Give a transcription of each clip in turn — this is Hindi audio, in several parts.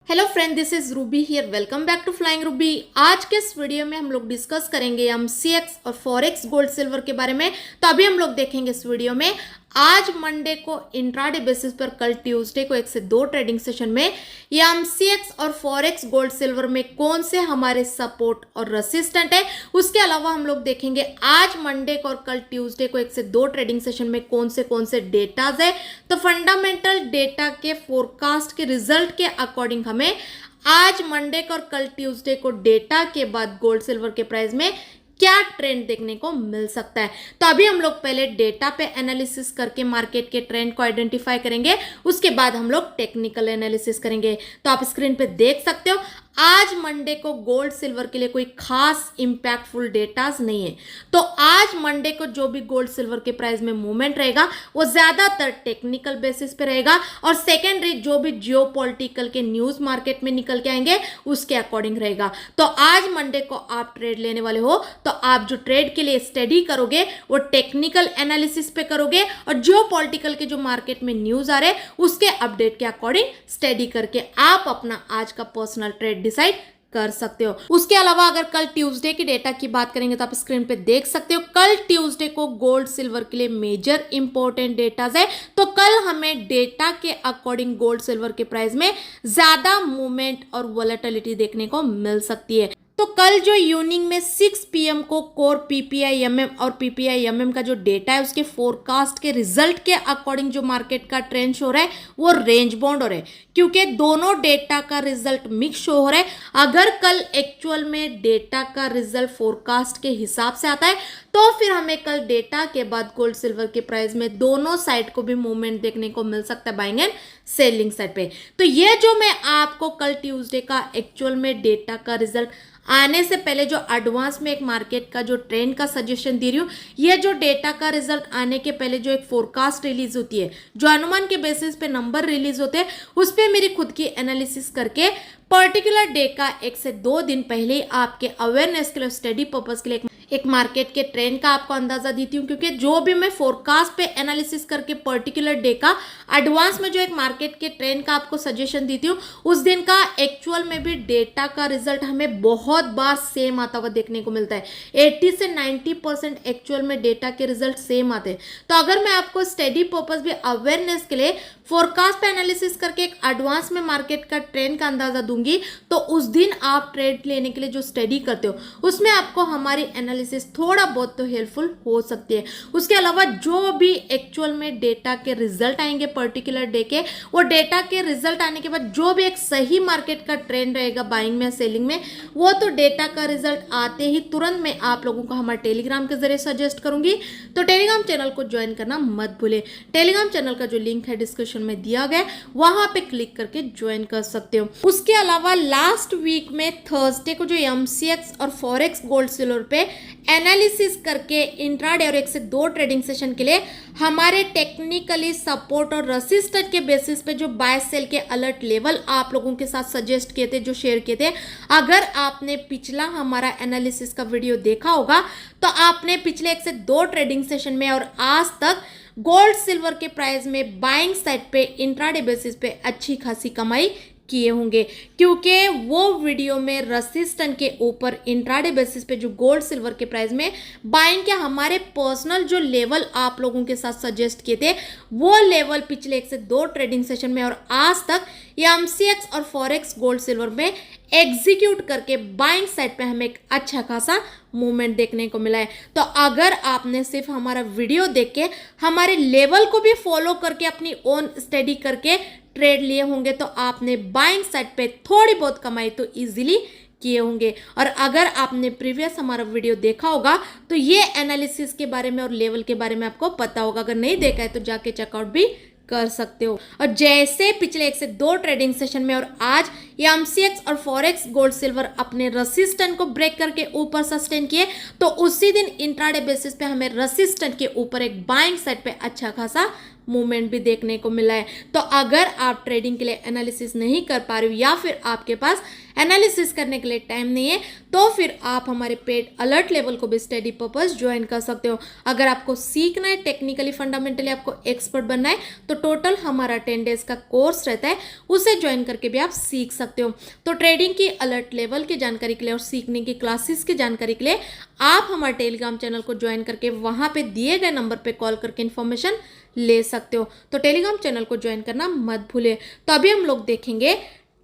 Hello friend, this is Ruby here. Welcome back to flying Ruby. आज के इस वीडियो में हम लोग डिस्कस करेंगे एमसीएक्स और फॉरेक्स गोल्ड सिल्वर के बारे में। तो अभी हम लोग देखेंगे इस वीडियो में आज मंडे को इंट्राडे बेसिस पर, कल ट्यूसडे को 1 से 2 ट्रेडिंग सेशन में ये एमसीएक्स और फॉरेक्स गोल्ड सिल्वर में कौन से हमारे सपोर्ट और रेसिस्टेंट है। उसके अलावा हम लोग देखेंगे आज मंडे को और कल ट्यूसडे को 1 से 2 ट्रेडिंग सेशन में कौन से डेटाज है। तो फंडामेंटल डेटा के फोरकास्ट के रिजल्ट के अकॉर्डिंग हमें आज मंडे को और कल ट्यूसडे को डेटा के बाद गोल्ड सिल्वर के प्राइस में क्या ट्रेंड देखने को मिल सकता है। तो अभी हम लोग पहले डेटा पे एनालिसिस करके मार्केट के ट्रेंड को आइडेंटिफाई करेंगे, उसके बाद हम लोग टेक्निकल एनालिसिस करेंगे। तो आप स्क्रीन पे देख सकते हो आज मंडे को गोल्ड सिल्वर के लिए कोई खास इंपैक्टफुल डेटाज नहीं है। तो आज मंडे को जो भी गोल्ड सिल्वर के प्राइस में मूवमेंट रहेगा वो ज्यादातर टेक्निकल बेसिस पे रहेगा और सेकेंडरी जो भी जियोपॉलिटिकल के न्यूज मार्केट में निकल के आएंगे उसके अकॉर्डिंग रहेगा। तो आज मंडे को आप ट्रेड लेने वाले हो तो आप जो ट्रेड के लिए स्टडी करोगे वो टेक्निकल एनालिसिस पे करोगे और जियोपॉलिटिकल के जो मार्केट में न्यूज आ रहे हैं उसके अपडेट के अकॉर्डिंग स्टडी करके आप अपना आज का पर्सनल ट्रेड डिसाइड कर सकते हो। उसके अलावा अगर कल ट्यूसडे की डेटा की बात करेंगे तो आप स्क्रीन पे देख सकते हो कल ट्यूसडे को गोल्ड सिल्वर के लिए मेजर इंपॉर्टेंट डेटाज है। तो कल हमें डेटा के अकॉर्डिंग गोल्ड सिल्वर के प्राइस में ज्यादा मूवमेंट और वोलेटिलिटी देखने को मिल सकती है। तो कल जो इवनिंग में 6 PM को कोर पीपीआईएमएम और पीपीआईएमएम का जो डेटा है उसके फोरकास्ट के रिजल्ट के अकॉर्डिंग जो मार्केट का ट्रेंड शो रहा है वो रेंज बाउंड हो रहा है, क्योंकि दोनों डेटा का रिजल्ट मिक्स शो हो रहा है। अगर कल एक्चुअल में डेटा का रिजल्ट फोरकास्ट के हिसाब से आता है तो फिर हमें कल डेटा के बाद गोल्ड सिल्वर के प्राइस में दोनों साइड को भी मूवमेंट देखने को मिल सकता है, बाइंग एंड सेलिंग साइड पे। तो ये जो मैं आपको कल ट्यूसडे का एक्चुअल में डेटा का रिजल्ट आने से पहले जो एडवांस में एक मार्केट का जो ट्रेंड का सजेशन दे रही हूँ, ये जो डेटा का रिजल्ट आने के पहले जो एक फोरकास्ट रिलीज होती है, जो अनुमान के बेसिस पे नंबर रिलीज होते हैं, उस पर मेरी खुद की एनालिसिस करके पर्टिकुलर डे का 1 से 2 दिन पहले ही आपके अवेयरनेस के लिए, स्टडी पर्पज के लिए एक मार्केट के ट्रेंड का आपको अंदाजा देती हूँ। क्योंकि जो भी मैं फोरकास्ट पे एनालिसिस करके पर्टिकुलर डे का एडवांस में जो एक मार्केट के ट्रेंड का आपको सजेशन देती हूँ, उस दिन का एक्चुअल में भी डेटा का रिजल्ट हमें बहुत बार सेम आता हुआ देखने को मिलता है। 80 से 90% एक्चुअल में डेटा के रिजल्ट सेम आते हैं। तो अगर मैं आपको स्टडी पर्पज भी अवेयरनेस के लिए फोरकास्ट पे एनालिसिस करके एक एडवांस में मार्केट का ट्रेंड का अंदाजा दूंगी, तो उस दिन आप ट्रेड लेने के लिए जो स्टडी करते हो उसमें आपको हमारी एनालिसिस थोड़ा बहुत तो हेल्पफुल हो सकती है। उसके अलावा जो भी एक्चुअल में डेटा के रिजल्ट आएंगे पर्टिकुलर डे के, वो डेटा के रिजल्ट आने के बाद जो भी एक सही मार्केट का ट्रेंड रहेगा बाइंग में सेलिंग में, वो तो डेटा का रिजल्ट आते ही तुरंत मैं आप लोगों को हमारे टेलीग्राम के जरिए सजेस्ट करूंगी। तो टेलीग्राम चैनल को ज्वाइन करना मत भूले। टेलीग्राम चैनल का जो लिंक है डिस्क्रिप्शन में दिया गया, वहां पे क्लिक करके ज्वाइन कर सकते हो। उसके अलावा लास्ट वीक में थर्सडे को जो एमसीएक्स और फॉरेक्स गोल्ड सिल्वर पे एनालिसिस करके इंट्राडे और 1 से 2 ट्रेडिंग सेशन के लिए हमारे टेक्निकली सपोर्ट और रेसिस्टेंट के बेसिस पे जो बाय सेल के अलर्ट लेवल आप लोगों के साथ सजेस्ट किए थे, जो शेयर किए थे, अगर आपने पिछला हमारा एनालिसिस का वीडियो देखा होगा तो आपने पिछले 1 से 2 ट्रेडिंग सेशन में और आज तक गोल्ड सिल्वर के प्राइस में बाइंग साइड पे इंट्राडे बेसिस पे अच्छी खासी कमाई किए होंगे, क्योंकि वो वीडियो में रेसिस्टेंट के ऊपर इंट्राडे बेसिस पे जो गोल्ड सिल्वर के प्राइस में बाइंग के हमारे पर्सनल जो लेवल आप लोगों के साथ सजेस्ट किए थे, वो लेवल पिछले 1 से 2 ट्रेडिंग सेशन में और आज तक एमसीएक्स और फॉरेक्स गोल्ड सिल्वर में एग्जीक्यूट करके बाइंग साइड पे हमें एक अच्छा खासा मूवमेंट देखने को मिला है। तो अगर आपने सिर्फ हमारा वीडियो देख के हमारे लेवल को भी फॉलो करके अपनी ओन स्टडी करके ट्रेड लिए होंगे तो आपने बाइंग साइड पे थोड़ी बहुत कमाई तो इजीली किए होंगे। और अगर आपने प्रीवियस हमारा वीडियो देखा होगा तो ये एनालिसिस के बारे में और लेवल के बारे में आपको पता होगा। अगर नहीं देखा है तो जाके चेकआउट भी कर सकते हो। और जैसे पिछले 1 से 2 ट्रेडिंग सेशन में और आज एमसीएक्स और फॉरेक्स गोल्ड सिल्वर अपने रेसिस्टेंट को ब्रेक करके ऊपर सस्टेन किए, तो उसी दिन इंट्राडे बेसिस पे हमें रेसिस्टेंट के ऊपर एक बाइंग साइड पे अच्छा खासा मूवमेंट भी देखने को मिला है। तो अगर आप ट्रेडिंग के लिए एनालिसिस नहीं कर पा रहे हो या फिर आपके पास एनालिसिस करने के लिए टाइम नहीं है, तो फिर आप हमारे पेड अलर्ट लेवल को भी स्टडी पर्पस ज्वाइन कर सकते हो। अगर आपको सीखना है, टेक्निकली फंडामेंटली आपको एक्सपर्ट बनना है, तो टोटल हमारा 10 डेज का कोर्स रहता है, उसे ज्वाइन करके भी आप सीख सकते हो। तो ट्रेडिंग की अलर्ट लेवल की जानकारी के लिए और सीखने की क्लासेस की जानकारी के लिए आप हमारे टेलीग्राम चैनल को ज्वाइन करके वहां पे दिए गए नंबर पे कॉल करके इन्फॉर्मेशन ले सकते हो। तो टेलीग्राम चैनल को ज्वाइन करना मत भूलिए। तो अभी हम लोग देखेंगे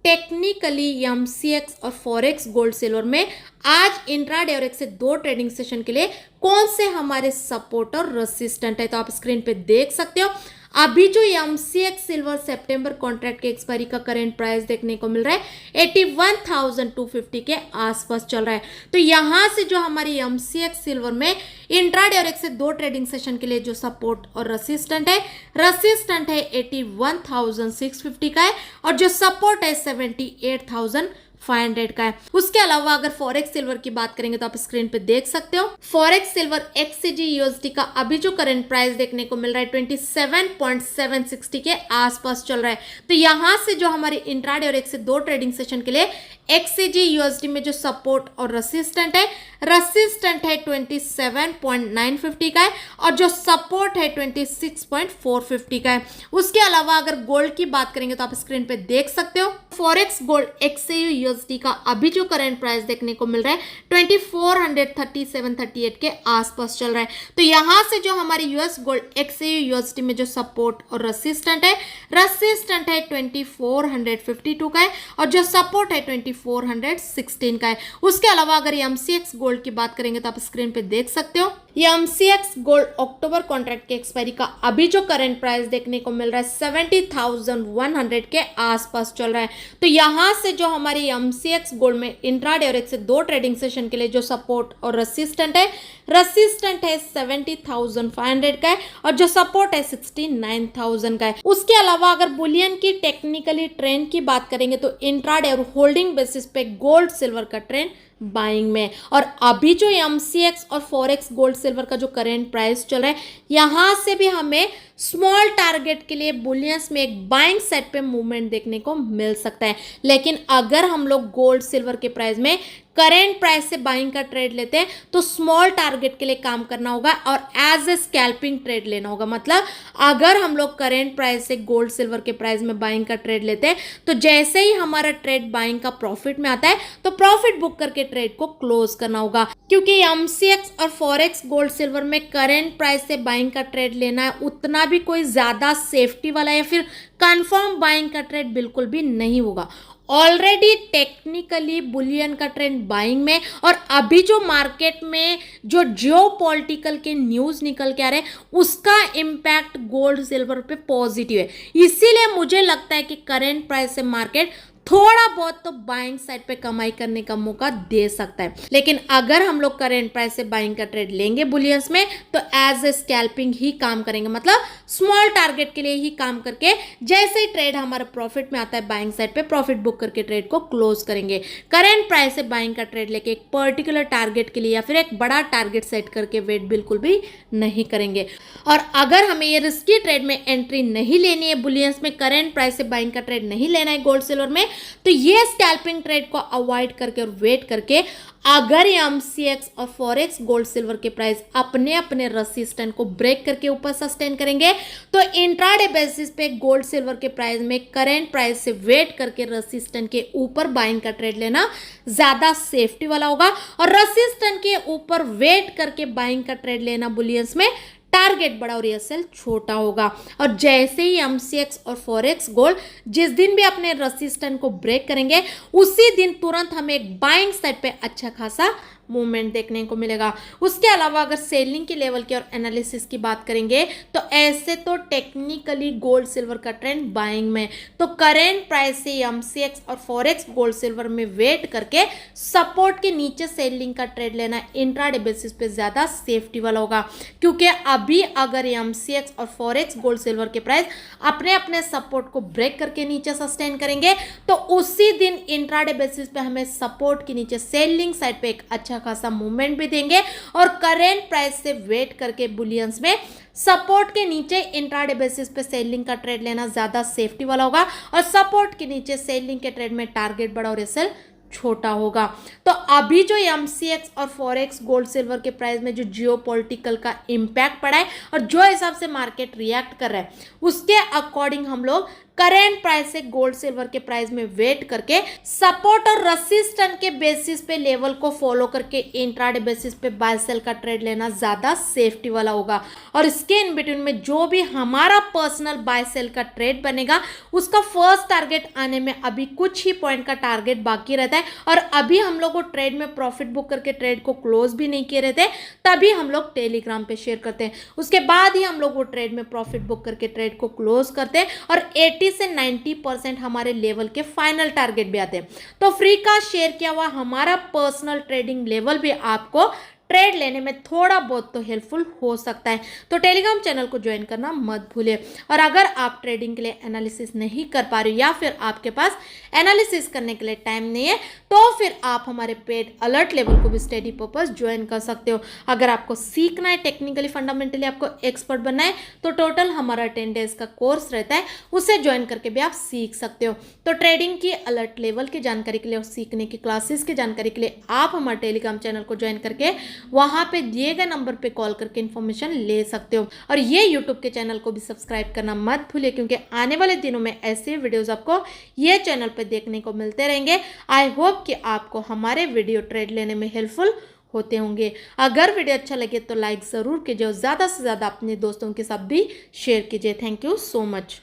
टेक्निकली एमसीएक्स और फॉरेक्स गोल्ड सिल्वर में आज इंट्राडे और एक से 2 ट्रेडिंग सेशन के लिए कौन से हमारे सपोर्ट और रेसिस्टेंट है। तो आप स्क्रीन पे देख सकते हो अभी जो एमसीएक्स सिल्वर सितंबर कॉन्ट्रैक्ट के एक्सपायरी का करंट प्राइस देखने को मिल रहा है 81,250 के आसपास चल रहा है। तो यहां से जो हमारी एमसीएक्स सिल्वर में इंट्राडे और एक से 2 ट्रेडिंग सेशन के लिए जो सपोर्ट और रेसिस्टेंट है 81,650 का है और जो सपोर्ट है 78,500 का है। उसके अलावा अगर फॉरेक्स सिल्वर की बात करेंगे तो आप स्क्रीन पे देख सकते हो फॉरेक्स सिल्वर एक्ससीजी यूएसडी का अभी जो करंट प्राइस देखने को मिल रहा है 27.760 के आसपास चल रहा है। तो यहां से जो हमारे इंट्राडे और एक से 2 ट्रेडिंग सेशन के लिए एक्ससीजी यूएसडी में जो सपोर्ट और रेसिस्टेंट है 27.950 का है और जो सपोर्ट है 26.450 का है। उसके अलावा अगर गोल्ड की बात करेंगे तो आप स्क्रीन पे देख सकते हो फॉरेक्स गोल्ड एक्सएयू यूएसडी का अभी जो करंट प्राइस देखने को मिल रहा है 2437.38 के आसपास चल रहा है। तो यहां से जो हमारी यूएस गोल्ड एक्सएयू यूएसडी में जो सपोर्ट और रेसिस्टेंट है 2452 का है और जो सपोर्ट है 2416 का है। उसके अलावा अगर एमसीएक्स गोल्ड की बात करेंगे तो आप स्क्रीन पे देख सकते हो ये एमसीएक्स गोल्ड अक्टूबर कॉन्ट्रैक्ट के एक्सपायरी का अभी जो करंट प्राइस देखने को मिल रहा है 70,100 के आसपास चल रहा है। तो यहां से जो हमारी एमसीएक्स गोल्ड में इंट्राडे और एक से 2 ट्रेडिंग सेशन के लिए जो सपोर्ट और रेसिस्टेंट है 70,500 का है और जो सपोर्ट है 69,000 का है। उसके अलावा अगर बुलियन की टेक्निकली ट्रेंड की बात करेंगे तो इंट्राडे और होल्डिंग बेसिस पे गोल्ड सिल्वर का ट्रेंड बाइंग में और अभी जो एमसीएक्स और फॉरेक्स गोल्ड सिल्वर का जो करंट प्राइस चल रहा है यहां से भी हमें स्मॉल टारगेट के लिए बुलियंस में एक बाइंग सेट पे मूवमेंट देखने को मिल सकता है। लेकिन अगर हम लोग गोल्ड सिल्वर के प्राइस में करंट प्राइस से बाइंग का ट्रेड लेते हैं तो स्मॉल टारगेट के लिए काम करना होगा और एज ए स्कैल्पिंग ट्रेड लेना होगा। मतलब अगर हम लोग करंट प्राइस से गोल्ड सिल्वर के प्राइस में बाइंग का ट्रेड लेते हैं तो जैसे ही हमारा ट्रेड बाइंग का प्रॉफिट में आता है तो प्रॉफिट बुक करके ट्रेड को क्लोज करना होगा। क्योंकि एमसीएक्स और फॉरेक्स गोल्ड सिल्वर में करंट प्राइस से बाइंग का ट्रेड लेना है उतना भी कोई ज्यादा सेफ्टी वाला या फिर कंफर्म बाइंग का ट्रेड बिल्कुल भी नहीं होगा। ऑलरेडी टेक्निकली बुलियन का ट्रेंड बाइंग में और अभी जो मार्केट में जो जियोपॉलिटिकल के न्यूज़ निकल के आ रहे हैं उसका इम्पैक्ट गोल्ड सिल्वर पे पॉजिटिव है। इसीलिए मुझे लगता है कि करंट प्राइस से मार्केट थोड़ा बहुत तो बाइंग साइड पे कमाई करने का मौका दे सकता है। लेकिन अगर हम लोग करंट प्राइस से बाइंग का ट्रेड लेंगे बुलियंस में तो एज ए स्कैल्पिंग ही काम करेंगे। मतलब स्मॉल टारगेट के लिए ही काम करके जैसे ही ट्रेड हमारा प्रॉफिट में आता है बाइंग साइड पे प्रॉफिट बुक करके ट्रेड को क्लोज करेंगे। करंट प्राइस से बाइंग का ट्रेड लेके एक पर्टिकुलर टारगेट के लिए या फिर एक बड़ा टारगेट सेट करके वेट बिल्कुल भी नहीं करेंगे। और अगर हमें ये रिस्की ट्रेड में एंट्री नहीं लेनी है बुलियंस में करंट प्राइस से बाइंग का ट्रेड नहीं लेना है गोल्ड सिल्वर में तो ये स्कैल्पिंग ट्रेड को अवॉइड करके और वेट करके अगर एमसीएक्स और फॉरेक्स गोल्ड सिल्वर के प्राइस अपने अपने रेसिस्टेंट को ब्रेक करके ऊपर सस्टेन करेंगे तो इंट्राडे बेसिस पे गोल्ड सिल्वर के प्राइस में करंट प्राइस से वेट करके रेसिस्टेंट के ऊपर बाइंग का ट्रेड लेना ज्यादा सेफ्टी वाला होगा और रेसिस्टेंट के ऊपर वेट करके बाइंग का ट्रेड लेना बुलियंस में टारगेट बड़ा और एसएल छोटा होगा। और जैसे ही एमसीएक्स और फॉरेक्स गोल्ड जिस दिन भी अपने रेसिस्टेंट को ब्रेक करेंगे उसी दिन तुरंत हमें एक बाइंग साइड पे अच्छा खासा मूवमेंट देखने को मिलेगा। उसके अलावा अगर सेलिंग के लेवल की और एनालिसिस की बात करेंगे तो ऐसे तो टेक्निकली गोल्ड सिल्वर का ट्रेंड बाइंग में तो करंट प्राइस से एमसीएक्स और फॉरेक्स गोल्ड सिल्वर में वेट करके सपोर्ट के नीचे सेलिंग का ट्रेड लेना इंट्राडे बेसिस पे ज्यादा सेफ्टी वाला होगा। क्योंकि अभी अगर एमसीएक्स और फॉरेक्स गोल्ड सिल्वर के प्राइस अपने अपने सपोर्ट को ब्रेक करके नीचे सस्टेन करेंगे तो उसी दिन इंट्राडे बेसिस पे हमें सपोर्ट के नीचे सेलिंग साइड पे एक अच्छा खासा मूवमेंट भी देंगे और करंट प्राइस से वेट करके बुलियंस में सपोर्ट के नीचे इंट्राडे बेसिस पे सेलिंग का ट्रेड लेना ज़्यादा सेफ्टी वाला होगा और सपोर्ट के नीचे सेलिंग के ट्रेड में टारगेट बड़ा और एसएल छोटा होगा। तो अभी जो एमसीएक्स और फॉरेक्स गोल्ड सिल्वर के प्राइस में जो जियोपॉलिटिकल का इम्पैक्ट पड़ा है और जो हिसाब से मार्केट रिएक्ट कर रहा है उसके अकॉर्डिंग हम लोग करेंट प्राइस से गोल्ड सिल्वर के प्राइस में वेट करके सपोर्ट और रेजिस्टेंस के बेसिस पे लेवल को फॉलो करके इंट्राडे बेसिस पे बाय सेल का ट्रेड लेना ज्यादा सेफ्टी वाला होगा। और इसके इन बिटवीन में जो भी हमारा पर्सनल बाय सेल का ट्रेड बनेगा उसका फर्स्ट टारगेट आने में अभी कुछ ही पॉइंट का टारगेट बाकी रहता है और अभी हम लोग को ट्रेड में प्रॉफिट बुक करके ट्रेड को क्लोज भी नहीं किए रहते, तभी हम लोग टेलीग्राम पे शेयर करते हैं। उसके बाद ही हम लोग वो ट्रेड में प्रॉफिट बुक करके ट्रेड को क्लोज करते हैं और 80 से 90% हमारे लेवल के फाइनल टारगेट भी आते हैं। तो फ्री का शेयर किया हुआ हमारा पर्सनल ट्रेडिंग लेवल भी आपको ट्रेड लेने में थोड़ा बहुत तो हेल्पफुल हो सकता है। तो टेलीग्राम चैनल को ज्वाइन करना मत भूलिए। और अगर आप ट्रेडिंग के लिए एनालिसिस नहीं कर पा रहे हो या फिर आपके पास एनालिसिस करने के लिए टाइम नहीं है तो फिर आप हमारे पेड अलर्ट लेवल को भी स्टडी पर्पस ज्वाइन कर सकते हो। अगर आपको सीखना है टेक्निकली फंडामेंटली आपको एक्सपर्ट बनना है तो टोटल हमारा 10 डेज का कोर्स रहता है, उसे ज्वाइन करके भी आप सीख सकते हो। तो ट्रेडिंग की अलर्ट लेवल की जानकारी के लिए और सीखने की क्लासेस की जानकारी के लिए आप हमारे टेलीग्राम चैनल को ज्वाइन करके वहां पे दिए गए नंबर पे कॉल करके इन्फॉर्मेशन ले सकते हो। और ये यूट्यूब के चैनल को भी सब्सक्राइब करना मत भूलिए क्योंकि आने वाले दिनों में ऐसे वीडियोस आपको ये चैनल पे देखने को मिलते रहेंगे। आई होप कि आपको हमारे वीडियो ट्रेड लेने में हेल्पफुल होते होंगे। अगर वीडियो अच्छा लगे तो लाइक ज़रूर कीजिए और ज़्यादा से ज़्यादा अपने दोस्तों के साथ भी शेयर कीजिए। Thank you so much.